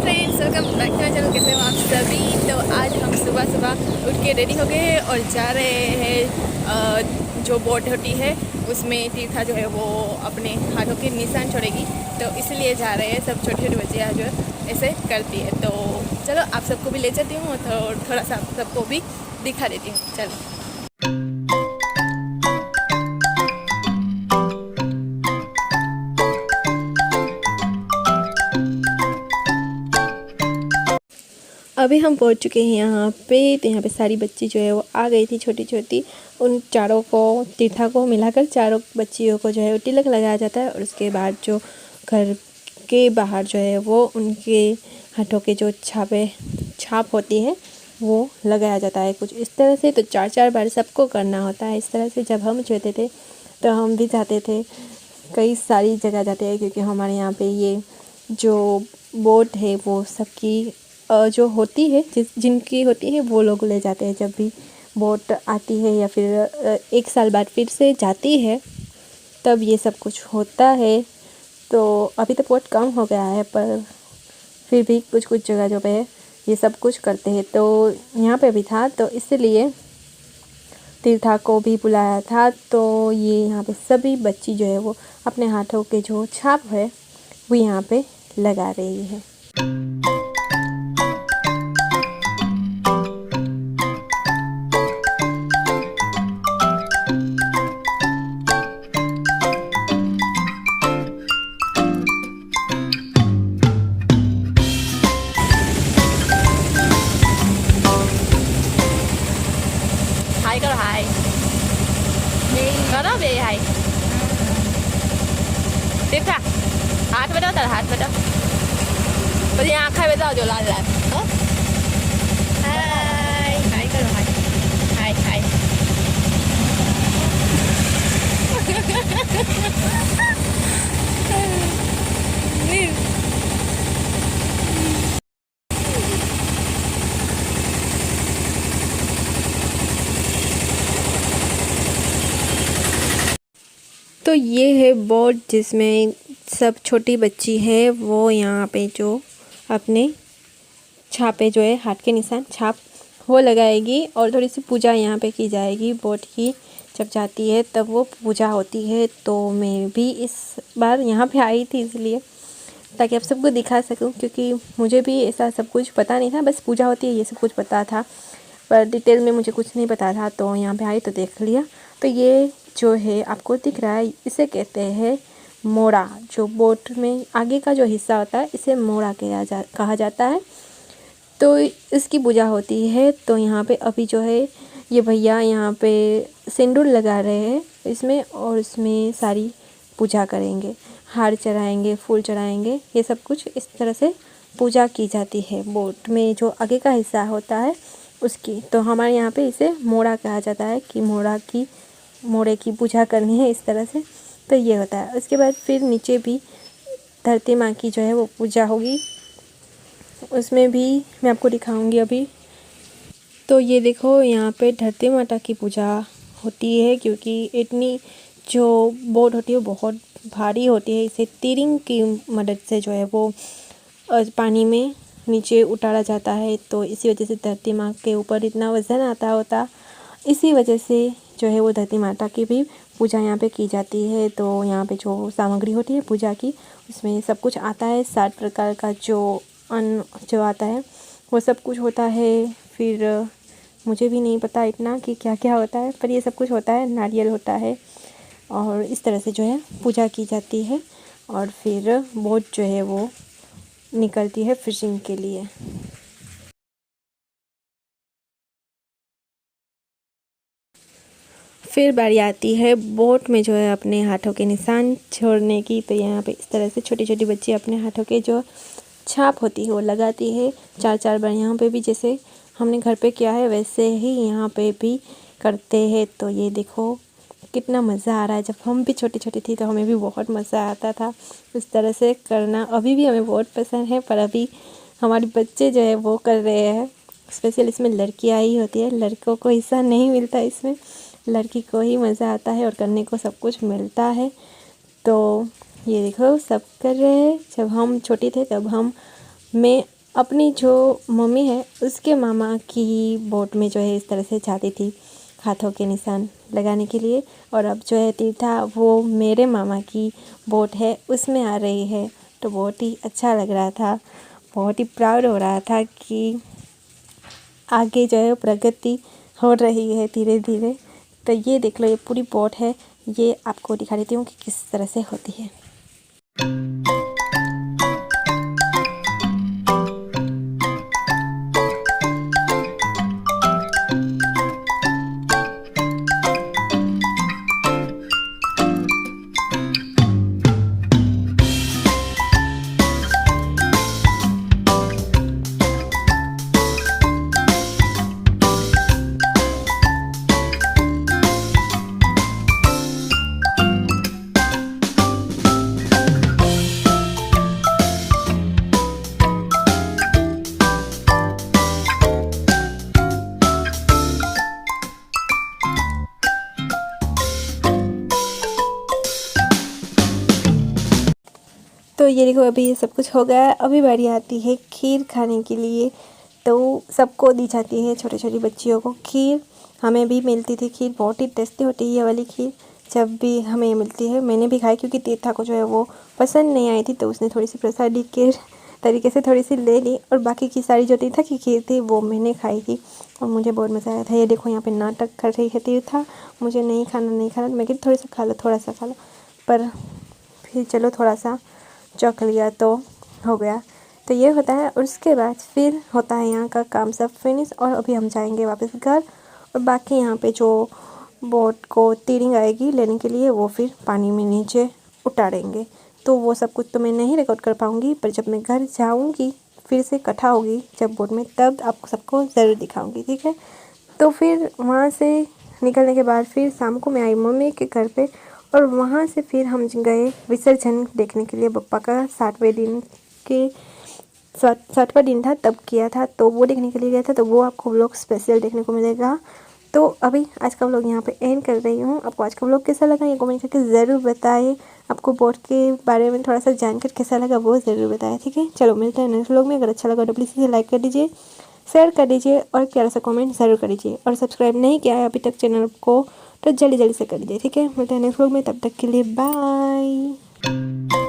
Friends, welcome back to my channel. कैसे हो आप सभी। तो आज हम सुबह सुबह उठ के रेडी हो गए हैं और जा रहे हैं जो बोट होती है उसमें तीर्था जो है वो अपने हाथों के निशान छोड़ेगी, तो इसलिए जा रहे हैं। सब छोटी छोटी बच्चियाँ जो ऐसे करती है, तो चलो आप सबको भी ले जाती हूँ, तो थोड़ा सा आप सबको भी दिखा देती हूँ। चलो। अभी हम पहुंच चुके हैं यहाँ पे। तो यहाँ पे सारी बच्ची जो है वो आ गई थी, छोटी छोटी। उन चारों को, तीर्था को मिलाकर चारों बच्चियों को जो है वो तिलक लगाया जाता है, और उसके बाद जो घर के बाहर जो है वो उनके हाथों के जो छाप होती है वो लगाया जाता है, कुछ इस तरह से। तो 4-4 बार सबको करना होता है इस तरह से। जब हम छोटे थे तो हम भी जाते थे, कई सारी जगह जाते हैं, क्योंकि हमारे यहाँ पे ये जो बोट है वो सबकी जो होती है, जिनकी होती है वो लोग ले जाते हैं। जब भी बोट आती है या फिर 1 साल बाद फिर से जाती है, तब ये सब कुछ होता है। तो अभी तो बहुत कम हो गया है, पर फिर भी कुछ कुछ जगह जो पे ये सब कुछ करते हैं। तो यहाँ पे भी था, तो इसलिए तीर्था को भी बुलाया था। तो ये यहाँ पे सभी बच्ची जो है वो अपने हाथों के जो छाप है वो यहाँ पे लगा रही है। हाय करो, हाय करो बे, हाय। तीर्था हाथ बताओ, तेरा हाथ बताओ, बस यहाँ आँखें बताओ जो लाल लाल। हाय हाय करो, हाय हाय हाय। तो ये है बोट जिसमें सब छोटी बच्ची है वो यहाँ पे जो अपने छापे जो है, हाथ के निशान छाप वो लगाएगी, और थोड़ी सी पूजा यहाँ पे की जाएगी। बोट की जब जाती है तब वो पूजा होती है। तो मैं भी इस बार यहाँ पे आई थी इसलिए, ताकि आप सबको दिखा सकूं, क्योंकि मुझे भी ऐसा सब कुछ पता नहीं था। बस पूजा होती है ये सब कुछ पता था, पर डिटेल में मुझे कुछ नहीं पता था। तो यहाँ पे आई तो देख लिया। तो ये जो है आपको दिख रहा है, इसे कहते हैं मोड़ा। जो बोट में आगे का जो हिस्सा होता है इसे मोड़ा कहा जाता है। तो इसकी पूजा होती है। तो यहाँ पे अभी जो है ये भैया यहाँ पे सिंदूर लगा रहे हैं इसमें, और इसमें सारी पूजा करेंगे, हार चढ़ाएंगे, फूल चढ़ाएंगे, ये सब कुछ इस तरह से पूजा की जाती है बोट में जो आगे का हिस्सा होता है उसकी। तो हमारे यहाँ पे इसे मोड़ा कहा जाता है, कि मोड़े की पूजा करनी है इस तरह से। तो ये होता है। उसके बाद फिर नीचे भी धरती माँ की जो है वो पूजा होगी, उसमें भी मैं आपको दिखाऊंगी अभी। तो ये देखो यहाँ पे धरती माता की पूजा होती है, क्योंकि इतनी जो बोट होती है वो बहुत भारी होती है। इसे तीरिंग की मदद से जो है वो पानी में नीचे उतारा जाता है। तो इसी वजह से धरती माँ के ऊपर इतना वज़न आता होता, इसी वजह से जो है वो धरती माता की भी पूजा यहाँ पे की जाती है। तो यहाँ पे जो सामग्री होती है पूजा की, उसमें सब कुछ आता है। 7 प्रकार का जो अन्न जो आता है वो सब कुछ होता है। फिर मुझे भी नहीं पता इतना कि क्या क्या होता है, पर ये सब कुछ होता है। नारियल होता है, और इस तरह से जो है पूजा की जाती है। और फिर बोट जो है वो निकलती है फिशिंग के लिए। फिर बारी आती है बोट में जो है अपने हाथों के निशान छोड़ने की। तो यहाँ पे इस तरह से छोटी छोटी बच्ची अपने हाथों के जो छाप होती है वो लगाती है 4-4 बार। यहाँ पे भी जैसे हमने घर पे किया है वैसे ही यहाँ पे भी करते हैं। तो ये देखो कितना मज़ा आ रहा है। जब हम भी छोटी छोटी थी तो हमें भी बहुत मज़ा आता था इस तरह से करना। अभी भी हमें बहुत पसंद है, पर अभी हमारे बच्चे जो है वो कर रहे हैं। स्पेशल इसमें लड़कियाँ ही होती है, लड़कों को हिस्सा नहीं मिलता इसमें, लड़की को ही मज़ा आता है और करने को सब कुछ मिलता है। तो ये देखो सब कर रहे हैं। जब हम छोटे थे तब मैं अपनी जो मम्मी है उसके मामा की बोट में जो है इस तरह से जाती थी हाथों के निशान लगाने के लिए। और अब जो है तीर्था वो मेरे मामा की बोट है उसमें आ रही है। तो बहुत ही अच्छा लग रहा था, बहुत ही प्राउड हो रहा था कि आगे जो है प्रगति हो रही है धीरे धीरे। तो ये देख लो, ये पूरी बोट है, ये आपको दिखा देती हूँ कि किस तरह से होती है। तो ये देखो, अभी ये सब कुछ हो गया। अभी बारी आती है खीर खाने के लिए। तो सबको दी जाती है, छोटे छोटी बच्चियों को खीर। हमें भी मिलती थी खीर, बहुत ही टेस्टी होती है ये वाली खीर। जब भी हमें मिलती है, मैंने भी खाई क्योंकि तीर्था को जो है वो पसंद नहीं आई थी, तो उसने थोड़ी सी प्रसादी के तरीके से थोड़ी सी ले ली। और बाकी की सारी जो तीर्था की खीर थी वो मैंने खाई थी और मुझे बहुत मज़ा आया था। ये देखो, यहाँ पे नाटक कर रही है तीर्था, मुझे नहीं खाना नहीं खाना। मैं कहती थोड़ा सा खा लो, थोड़ा सा खा लो, पर फिर चलो थोड़ा सा चख लिया तो हो गया। तो ये होता है। और उसके बाद फिर होता है यहाँ का काम सब फिनिश। और अभी हम जाएंगे वापस घर। और बाकी यहाँ पे जो बोट को तीरिंग आएगी लेने के लिए, वो फिर पानी में नीचे उतारेंगे। तो वो सब कुछ तो मैं नहीं रिकॉर्ड कर पाऊँगी, पर जब मैं घर जाऊँगी फिर से इकट्ठा होगी जब बोट में, तब आपको सबको ज़रूर दिखाऊँगी, ठीक है। तो फिर वहाँ से निकलने के बाद फिर शाम को मैं आई मम्मी के घर पे। और वहाँ से फिर हम गए विसर्जन देखने के लिए। बप्पा का 60वें दिन के 60वां दिन था तब किया था, तो वो देखने के लिए गया था। तो वो आपको व्लॉग स्पेशल देखने को मिलेगा। तो अभी आज का व्लॉग यहाँ पे एंड कर रही हूँ। आपको आज का व्लॉग कैसा लगा ये कमेंट करके ज़रूर बताएं। आपको बोट के बारे में थोड़ा सा जानकर कैसा लगा वो ज़रूर बताएं, ठीक है। चलो मिलते हैं नेक्स्ट व्लॉग में। अगर अच्छा लगा तो प्लीज़ इसे लाइक कर दीजिए, शेयर कर दीजिए और प्यारा सा कमेंट ज़रूर कर दीजिए। और सब्सक्राइब नहीं किया है अभी तक चैनल को तो जल्दी जल्दी से कर दीजिए, ठीक है। मिलते हैं नेक्स्ट व्लॉग में, तब तक के लिए बाय।